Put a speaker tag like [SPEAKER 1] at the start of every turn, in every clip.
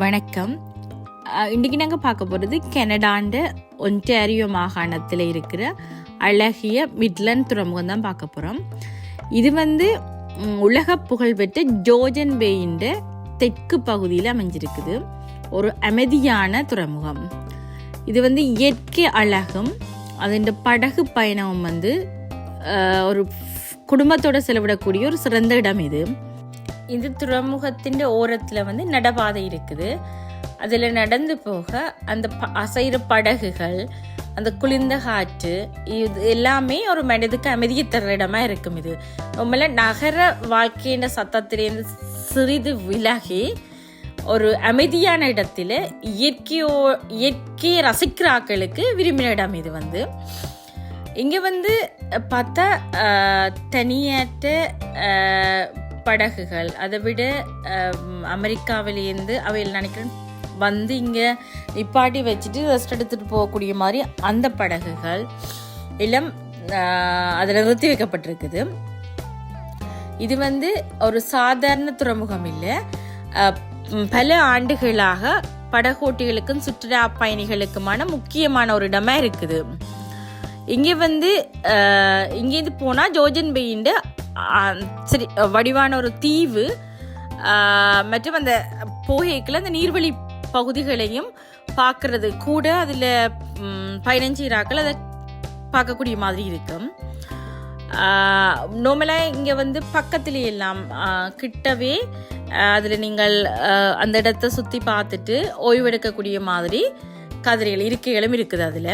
[SPEAKER 1] வணக்கம். இன்றைக்கி நாங்கள் பார்க்க போகிறது கனடாண்ட ஒன்டாரியோ மாகாணத்தில் இருக்கிற அழகிய மிட்லண்ட் துறைமுகம் தான் பார்க்க போகிறோம். இது உலக புகழ்பெற்ற ஜோர்ஜன் பேயின் தெற்கு பகுதியில் அமைஞ்சிருக்குது. ஒரு அமைதியான துறைமுகம். இது இயற்கை அழகும் அதன் படகு பயணமும் ஒரு குடும்பத்தோடு செலவிடக்கூடிய ஒரு சிறந்த இடம் இது. இந்த துறைமுகத்தின் ஓரத்தில் நடபாதை இருக்குது. அதில் நடந்து போக அந்த அசைற படகுகள், அந்த குளிர்ந்த காற்று, இது எல்லாமே ஒரு மனதுக்கு அமைதியை தர இடமா இருக்கும். இது ரொம்ப நகர வாழ்க்கையின் சத்தத்திலேருந்து சிறிது விலகி ஒரு அமைதியான இடத்துல இயற்கையை ரசிக்கிற ஆக்களுக்கு விரும்பின இடம் இது. இங்கே பார்த்தா தனியாட்ட படகுகள், அதை விட அமெரிக்காவிலேருந்து அவையில் நினைக்கிறேன் இங்கே நிப்பாட்டி வச்சுட்டு ரெஸ்ட் எடுத்துகிட்டு போகக்கூடிய மாதிரி அந்த படகுகள் எல்லாம் அதில் நிறுத்தி வைக்கப்பட்டிருக்குது. இது ஒரு சாதாரண துறைமுகம் இல்லை. பல ஆண்டுகளாக படகோட்டிகளுக்கும் சுற்றுலா பயணிகளுக்குமான முக்கியமான ஒரு இடமா இருக்குது. இங்கே இங்கேருந்து போனால் ஜோர்ஜன் பேயின் சரி வடிவான ஒரு தீவு மற்றும் அந்த போகைக்குள்ள அந்த நீர்வழி பகுதிகளையும் பார்க்கறது கூட அதில் 15 இராக்கள் அதை பார்க்கக்கூடிய மாதிரி இருக்கும். நார்மலாக இங்கே பக்கத்துல எல்லாம் கிட்டவே அதில் நீங்கள் அந்த இடத்த சுற்றி பார்த்துட்டு ஓய்வெடுக்கக்கூடிய மாதிரி கதிரைகள் இருக்கைகளும் இருக்குது.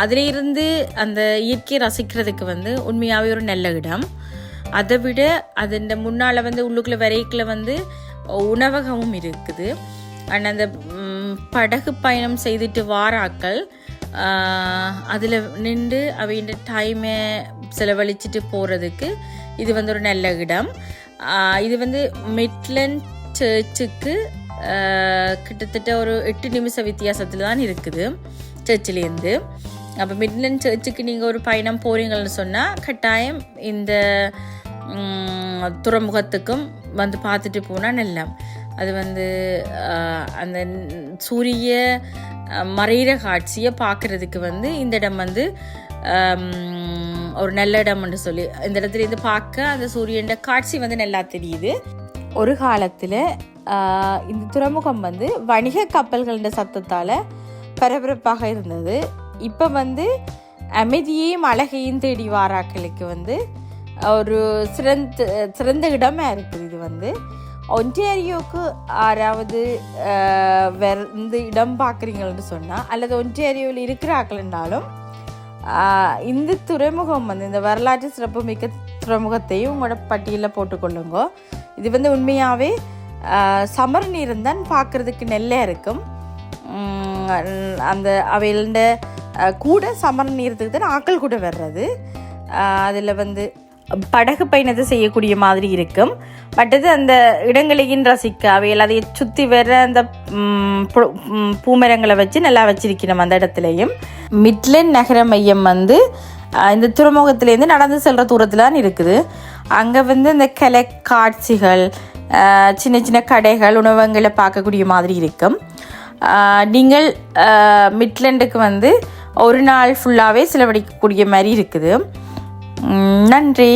[SPEAKER 1] அதில் இருந்து அந்த இயற்கையை ரசிக்கிறதுக்கு உண்மையாகவே ஒரு நல்ல இடம். அதை விட அதன் முன்னால் உள்ளுக்குள்ளே வரைக்குள்ள உணவகமும் இருக்குது. அண்ட் அந்த படகு பயணம் செய்துட்டு வாராக்கள் அதில் நின்று அவையின் டைமை செலவழிச்சிட்டு போகிறதுக்கு இது ஒரு நல்ல இடம். இது மிட்லண்ட் சர்ச்சுக்கு கிட்டத்தட்ட ஒரு 8 நிமிஷ வித்தியாசத்தில் தான் இருக்குது சர்ச்சிலேருந்து. அப்போ மிட்லண்ட் சர்ச்சுக்கு நீங்கள் ஒரு பயணம் போகிறீங்கன்னு சொன்னால் கட்டாயம் இந்த துறைமுகத்துக்கும் பார்த்துட்டு போனால் நல்லா. அது அந்த சூரிய மறையிற காட்சியை பார்க்குறதுக்கு இந்த இடம் ஒரு நல்ல இடம்னு சொல்லி இந்த இடத்துல இருந்து பார்க்க அந்த சூரியன் காட்சி நல்லா தெரியுது. ஒரு காலத்தில் இந்த துறைமுகம் வணிக கப்பல்களின் சத்தத்தால் பரபரப்பாக இருந்தது. இப்போ அமைதியையும் அழகையும் தேடி வாராக்களுக்கு ஒரு சிறந்த இடமா இருக்குது. இது ஒன்டாரியோவுக்கு யாராவது இடம் பார்க்குறீங்கன்னு சொன்னால் அல்லது ஒன்டாரியோவில் இருக்கிறாக்கள்னாலும் இந்த துறைமுகம் இந்த வரலாற்று சிறப்பு மிக்க துறைமுகத்தையும் உங்களோட பட்டியலில் போட்டுக்கொள்ளுங்க. இது உண்மையாகவே சமர் நீரம் தான் பார்க்குறதுக்கு நல்லா இருக்கும். அந்த அவையில கூட சமர் நீரத்துக்கு தான் ஆக்கள் கூட வர்றது. அதில் படகு பயணத்தை செய்யக்கூடிய மாதிரி இருக்கும். மற்றது அந்த இடங்களையும் ரசிக்க அவையில் அதை சுற்றி வர அந்த பூமரங்களை வச்சு நல்லா வச்சிருக்கணும். அந்த இடத்துலையும் மிட்லண்ட் நகர மையம் இந்த துறைமுகத்திலேருந்து நடந்து செல்கிற தூரத்தில் தான் இருக்குது. அங்கே இந்த கலை காட்சிகள், சின்ன சின்ன கடைகள், உணவகங்களை பார்க்கக்கூடிய மாதிரி இருக்கும். நீங்கள் மிட்லண்டுக்கு ஒரு நாள் ஃபுல்லாகவே செலவழிக்கக்கூடிய மாதிரி இருக்குது. நன்றி.